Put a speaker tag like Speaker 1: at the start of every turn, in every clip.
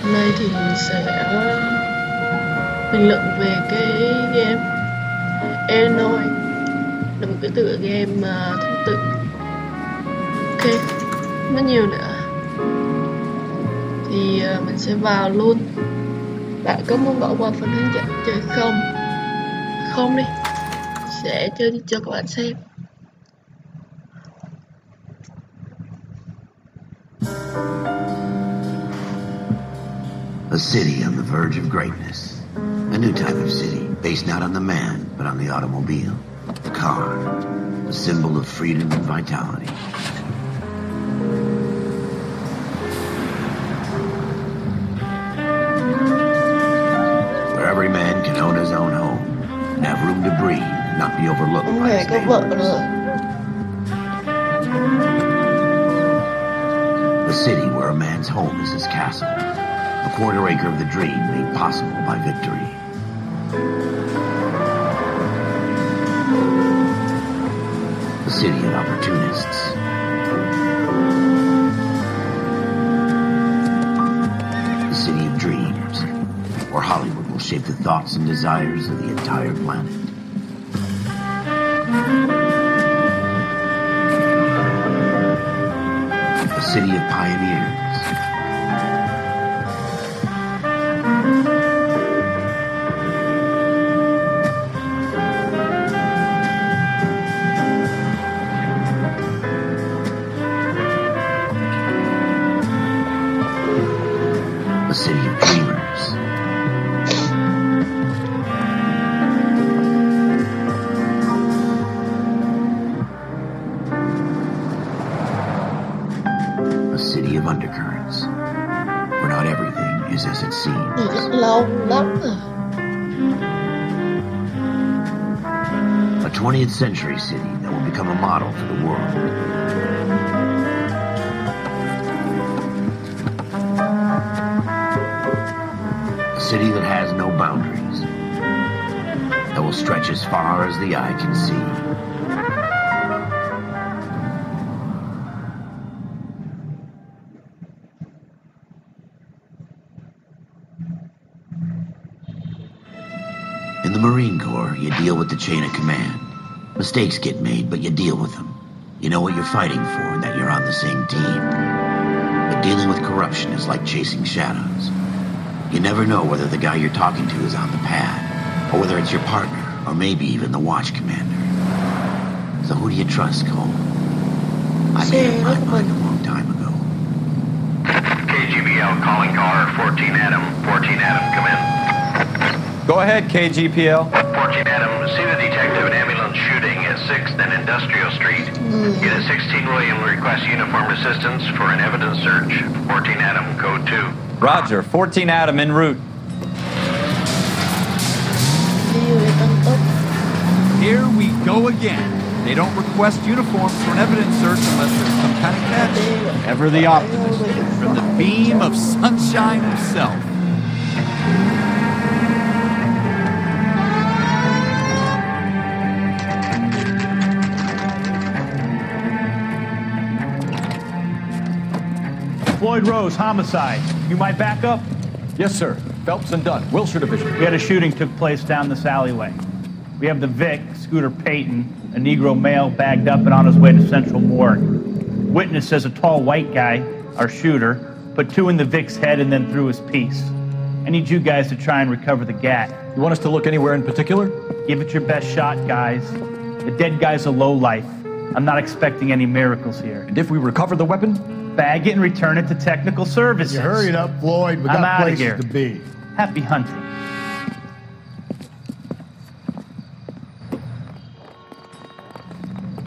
Speaker 1: Hôm nay thì mình sẽ bình luận về cái game LA.NOIRE, là một cái tựa game tương tự. Ok, không có nhiều nữa thì mình sẽ vào luôn. Bạn có muốn bỏ qua phần hướng dẫn chơi không? Không đi, sẽ chơi cho các bạn xem.
Speaker 2: A city on the verge of greatness. A new type of city, based not on the man, but on the automobile. The car, the symbol of freedom and vitality. Where every man can own his own home, and have room to breathe, and not be overlooked by his neighbors. A city where a man's home is his castle. A quarter acre of the dream made possible by victory. A city of opportunists. A city of dreams, where Hollywood will shape the thoughts and desires of the entire planet. A city of pioneers. A city of dreamers. A city of undercurrents, where not everything is as it seems.
Speaker 1: Lâu lắm rồi.
Speaker 2: A 20th century city that will become a model for the world. A city that has no boundaries, that will stretch as far as the eye can see. In the Marine Corps, you deal with the chain of command. Mistakes get made, but you deal with them. You know what you're fighting for and that you're on the same team. But dealing with corruption is like chasing shadows. You never know whether the guy you're talking to is on the pad, or whether it's your partner, or maybe even the watch commander. So who do you trust, Cole? I made up my mind a long time ago.
Speaker 3: KGPL calling caller 14 Adam. 14 Adam, come in.
Speaker 4: Go ahead, KGPL.
Speaker 3: 14 Adam, see the detective in ambulance shooting at 6th and Industrial Street. Unit 16 William requests uniformed assistance for an evidence search. 14 Adam, code 2.
Speaker 4: Roger, 14 Adam en route.
Speaker 5: Here we go again. They don't request uniforms for an evidence search unless there's some kind of catch. Ever the optimist, from the beam of sunshine himself.
Speaker 6: Floyd Rose, homicide. You might back up?
Speaker 5: Yes, sir. Phelps and Dunn, Wilshire Division.
Speaker 6: We had a shooting took place down this alleyway. We have the Vic, Scooter Payton, a Negro male bagged up and on his way to Central Morgue. Witness says a tall white guy, our shooter, put 2 in the Vic's head and then threw his piece. I need you guys to try and recover the gat.
Speaker 5: You want us to look anywhere in particular?
Speaker 6: Give it your best shot, guys. The dead guy's a lowlife. I'm not expecting any miracles here.
Speaker 5: And if we recover the weapon?
Speaker 6: Bag it and return it to technical services.
Speaker 7: You hurried up, Floyd. We
Speaker 6: I'm
Speaker 7: got
Speaker 6: outta
Speaker 7: places
Speaker 6: here.
Speaker 7: to be.
Speaker 6: Happy hunting.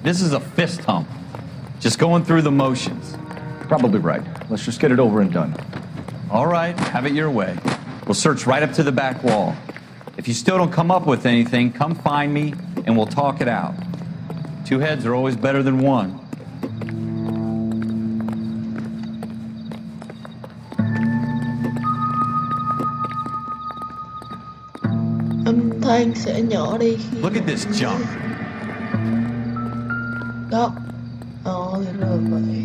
Speaker 4: This is a fist hump. Just going through the motions.
Speaker 5: Probably right. Let's just get it over and done.
Speaker 4: All right, have it your way. We'll search right up to the back wall. If you still don't come up with anything, come find me and we'll talk it out. 2 heads are always better than 1.
Speaker 1: Âm thanh sẽ nhỏ đi khi
Speaker 4: Look at this junk.
Speaker 1: đó. Thì rồi vậy.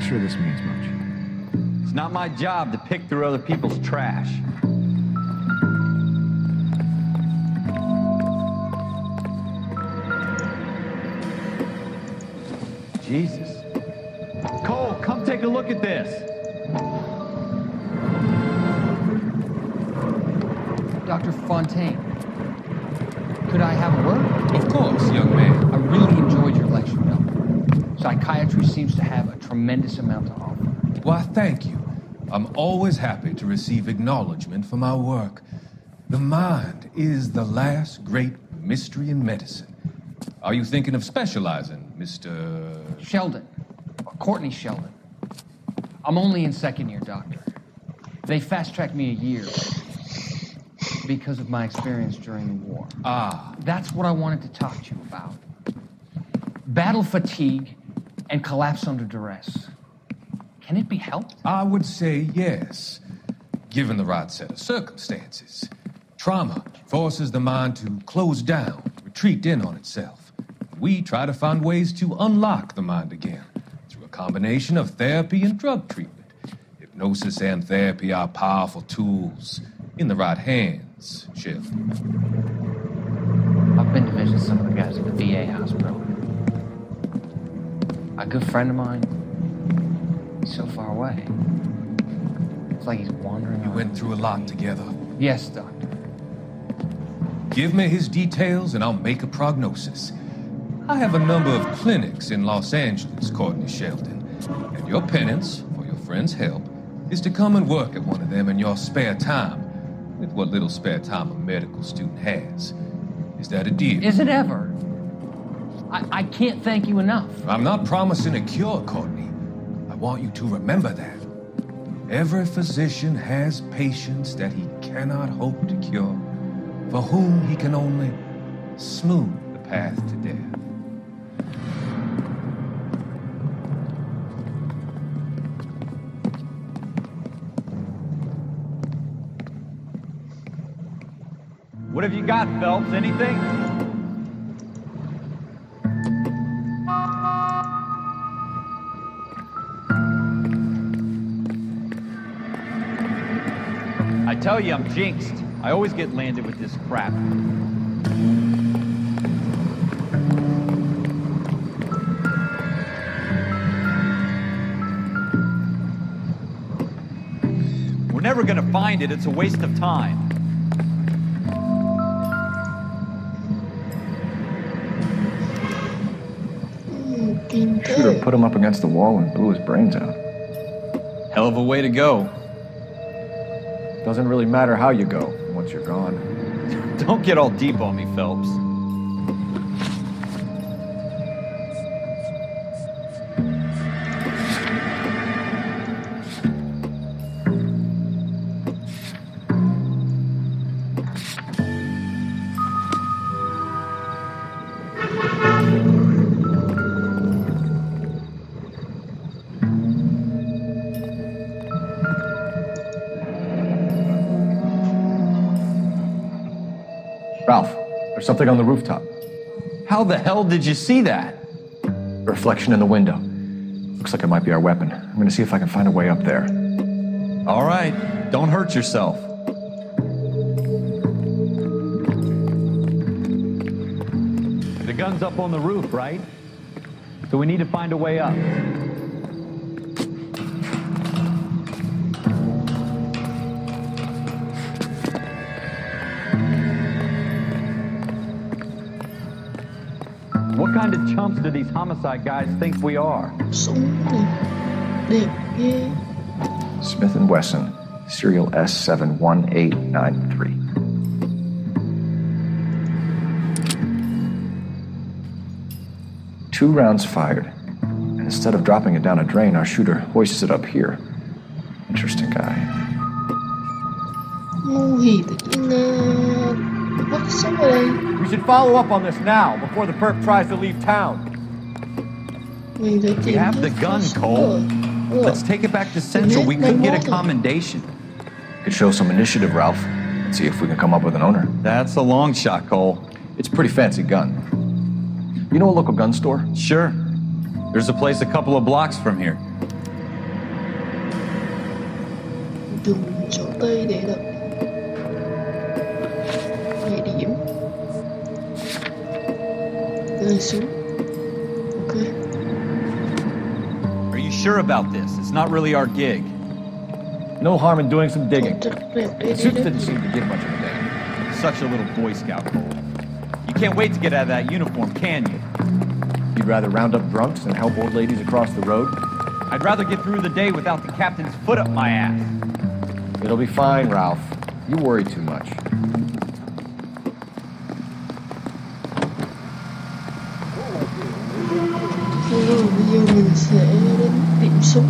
Speaker 7: sure this means much.
Speaker 4: It's not my job to pick through other people's trash. Jesus. Cole, come take a look at this.
Speaker 8: Dr. Fontaine, could I have a word?
Speaker 9: Of course, young man.
Speaker 8: I really enjoyed your lecture, Doctor. Psychiatry seems to have a tremendous amount to offer.
Speaker 9: Why, thank you. I'm always happy to receive acknowledgement for my work. The mind is the last great mystery in medicine. Are you thinking of specializing, Mr.
Speaker 8: Sheldon, or Courtney Sheldon. I'm only in second year, Doctor. They fast-tracked me a year because of my experience during the war.
Speaker 9: Ah.
Speaker 8: That's what I wanted to talk to you about. Battle fatigue and collapse under duress. Can it be helped?
Speaker 9: I would say yes, given the right set of circumstances. Trauma forces the mind to close down, retreat in on itself. We try to find ways to unlock the mind again through a combination of therapy and drug treatment. Hypnosis and therapy are powerful tools in the right hands, Sheldon.
Speaker 8: I've been to visit some of the guys at the VA hospital. A good friend of mine, he's so far away. It's like he's wandering
Speaker 9: You
Speaker 8: around.
Speaker 9: went through a lot together.
Speaker 8: Yes, Doctor.
Speaker 9: Give me his details and I'll make a prognosis. I have a number of clinics in Los Angeles, Courtney Sheldon, and your penance, for your friend's help, is to come and work at one of them in your spare time, with what little spare time a medical student has. Is that a deal?
Speaker 8: Is it ever? I can't thank you enough.
Speaker 9: I'm not promising a cure, Courtney. I want you to remember that. Every physician has patients that he cannot hope to cure, for whom he can only smooth the path to death.
Speaker 4: What have you got, Phelps? Anything? I tell you, I'm jinxed. I always get landed with this crap. We're never gonna find it. It's a waste of time.
Speaker 7: Shooter put him up against the wall and blew his brains out.
Speaker 4: Hell of a way to go.
Speaker 7: Doesn't really matter how you go once you're gone.
Speaker 4: Don't get all deep on me, Phelps.
Speaker 7: Ralph, there's something on the rooftop.
Speaker 4: How the hell did you see that?
Speaker 7: A reflection in the window. Looks like it might be our weapon. I'm gonna see if I can find a way up there.
Speaker 4: All right, don't hurt yourself. The gun's up on the roof, right? So we need to find a way up. What kind of chumps do these homicide guys think we are?
Speaker 1: Súng này đẹp ghê.
Speaker 7: Smith & Wesson, serial S71893. Two rounds fired, and instead of dropping it down a drain, our shooter hoists it up here. Interesting guy.
Speaker 1: Ngu hỉ tự nhiên bắt sống ở đây.
Speaker 10: We should follow up on this now, before the perp tries to leave town.
Speaker 1: Mình phải
Speaker 4: We
Speaker 1: tìm
Speaker 4: have the
Speaker 1: cách
Speaker 4: gun,
Speaker 1: thoát
Speaker 4: Cole.
Speaker 1: rồi.
Speaker 4: Let's take it back to Central. We couldn't get a commendation.
Speaker 7: Could show some initiative, Ralph, and see if we can come up with an owner.
Speaker 4: That's a long shot, Cole.
Speaker 7: It's a pretty fancy gun. You know a local gun store?
Speaker 4: Sure. There's a place a couple of blocks from here.
Speaker 1: Tây để đọc địa điểm. Lên xuống. Ok.
Speaker 4: Are you sure about this? It's not really our gig.
Speaker 7: No harm in doing some digging.
Speaker 1: Rất đẹp
Speaker 7: The suits didn't seem to get much of a day.
Speaker 4: Such a little Boy Scout, Cole. You can't wait to get out of that uniform, can you?
Speaker 7: You'd rather round up drunks than help old ladies across the road?
Speaker 4: I'd rather get through the day without the captain's foot up my ass.
Speaker 7: It'll be fine, Ralph. You worry too much.
Speaker 1: Rồi bây giờ mình sẽ đến điểm súng.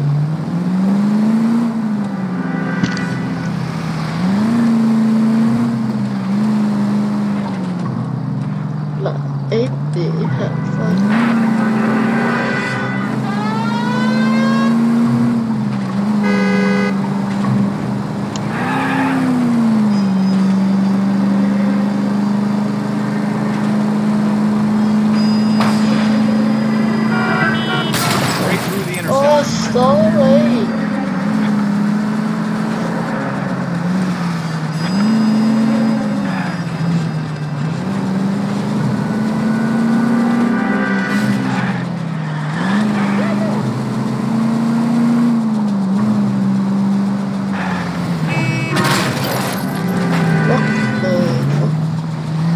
Speaker 1: Là F để hạ phân. Oh, sorry.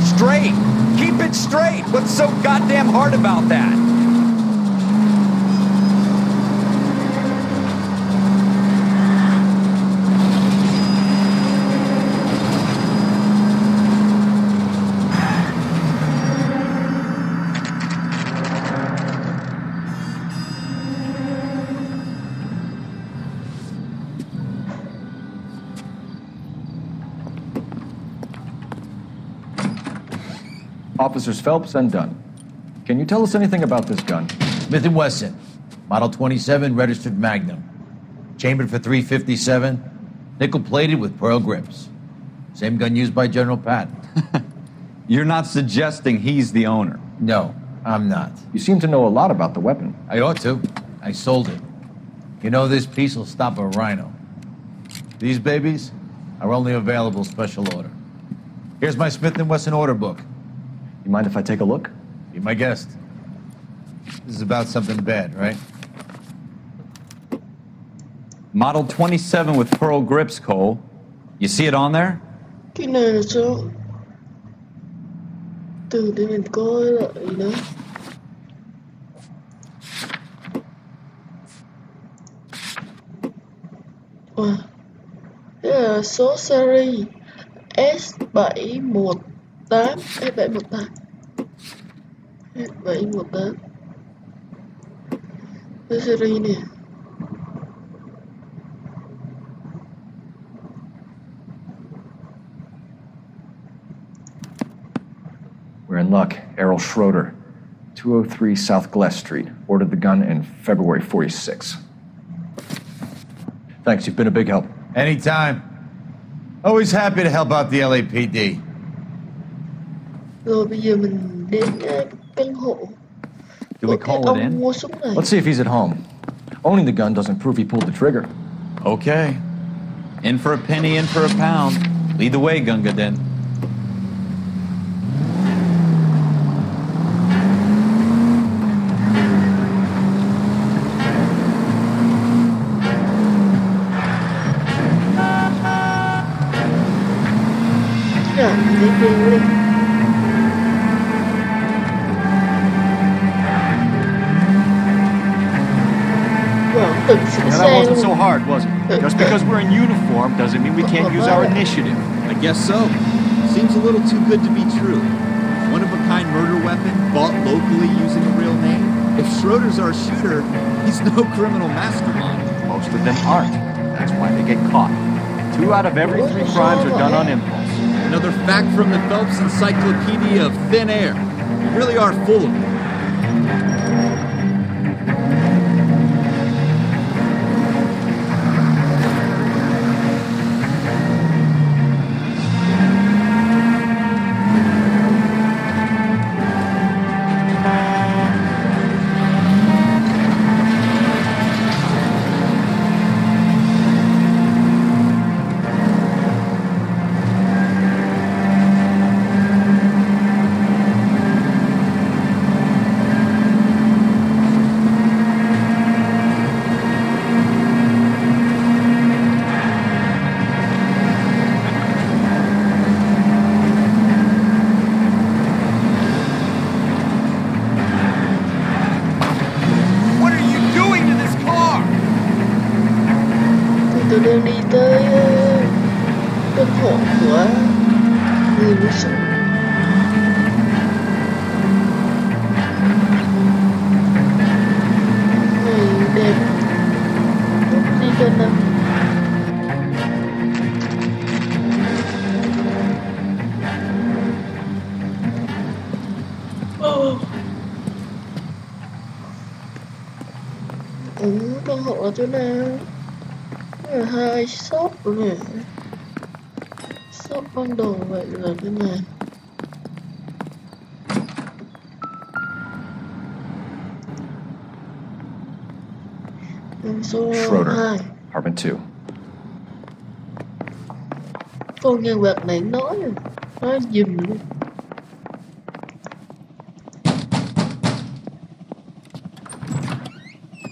Speaker 4: Straight! Keep it straight! What's so goddamn hard about that?
Speaker 7: Officers Phelps and Dunn. Can you tell us anything about this gun?
Speaker 11: Smith & Wesson, Model 27, registered Magnum. Chambered for .357, nickel-plated with pearl grips. Same gun used by General Patton.
Speaker 4: You're not suggesting he's the owner?
Speaker 11: No, I'm not.
Speaker 7: You seem to know a lot about the weapon.
Speaker 11: I ought to. I sold it. You know, this piece will stop a rhino. These babies are only available special order. Here's my Smith & Wesson order book.
Speaker 7: You mind if I take a look?
Speaker 11: Be my guest. This is about something bad, right?
Speaker 4: Model 27 with pearl grips, Cole. You see it on there?
Speaker 1: Cái này là sao? Từ để mình coi lại nữa. Wow. Đây là số series S718 S718 S718 cái series này.
Speaker 7: We're in luck. Errol Schroeder, 203 South Glass Street. Ordered the gun in February '46. Thanks, you've been a big help.
Speaker 11: Anytime. Always happy to help out the LAPD.
Speaker 1: Rồi bây giờ mình đến căn hộ.
Speaker 4: Do we call it in?
Speaker 1: Mua súng này.
Speaker 7: Let's see if he's at home. Owning the gun doesn't prove he pulled the trigger.
Speaker 4: Okay. In for a penny, in for a pound. Lead the way, Gunga Den.
Speaker 1: Rồi, mình đi đi.
Speaker 10: Now, that wasn't so hard, was it? Just because we're in uniform doesn't mean we can't use our initiative.
Speaker 5: I guess so. Seems a little too good to be true. One-of-a-kind murder weapon bought locally using a real name. If Schroeder's our shooter, he's no criminal mastermind.
Speaker 10: Most of them aren't. That's why they get caught. 2 out of every 3 crimes are done on impulse.
Speaker 5: Another fact from the Phelps Encyclopedia of Thin Air. We really are full of it.
Speaker 1: đang đi tới căn hộ của người mua súng. Này đẹp. Đi bên nào. Căn hộ ở chỗ nào? Là 2 shop rồi nè. Shop ban đồ vậy là cái này. Số
Speaker 7: Schroeder,
Speaker 1: 2.
Speaker 7: apartment 2.
Speaker 1: Con nhân vật này nói dùm luôn.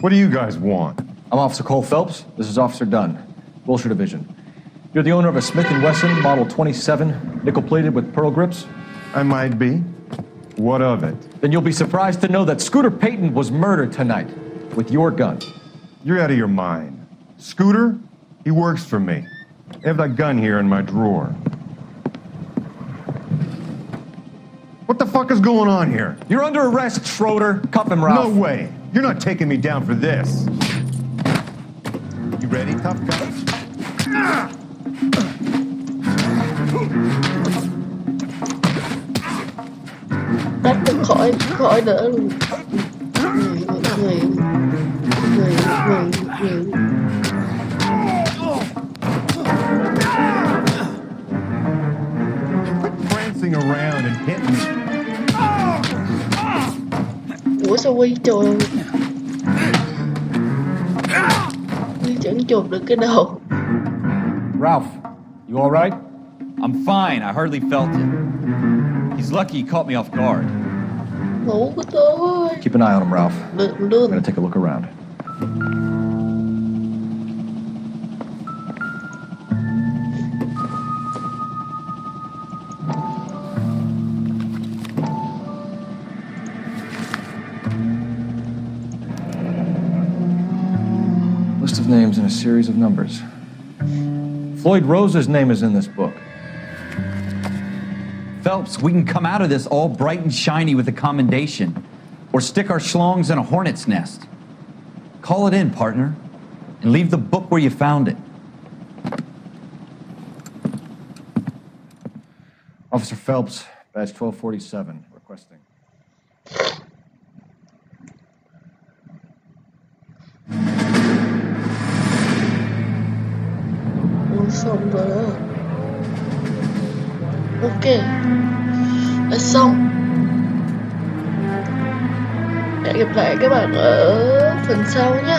Speaker 10: What do you guys want?
Speaker 7: I'm Officer Cole Phelps. This is Officer Dunn, Wilshire Division. You're the owner of a Smith & Wesson Model 27, nickel-plated with pearl grips?
Speaker 10: I might be. What of it?
Speaker 7: Then you'll be surprised to know that Scooter Payton was murdered tonight with your gun.
Speaker 10: You're out of your mind. Scooter? He works for me. I have that gun here in my drawer. What the fuck is going on here?
Speaker 7: You're under arrest, Schroeder. Cuff him, Ralph.
Speaker 10: No way. You're not taking me down for this. You ready, tough guy?
Speaker 1: Tách được khỏi đỡ luôn. Người.
Speaker 10: Quit prancing around and hit me.
Speaker 1: Ủa sao Quy trời Quy chẳng chụp được cái đầu.
Speaker 7: Ralph, you all right?
Speaker 4: I'm fine. I hardly felt it. He's lucky he caught me off guard.
Speaker 1: Ngủ của tôi.
Speaker 7: Keep an eye on him, Ralph.
Speaker 1: Đừng
Speaker 7: I'm gonna take a look around. List of names and a series of numbers. Floyd Rose's name is in this book.
Speaker 4: Phelps, we can come out of this all bright and shiny with a commendation, or stick our schlongs in a hornet's nest. Call it in, partner, and leave the book where you found it.
Speaker 7: Officer Phelps, badge 1247, requesting.
Speaker 1: Xong rồi đó. Ok. Đã xong. Hẹn gặp lại các bạn ở phần sau nhé.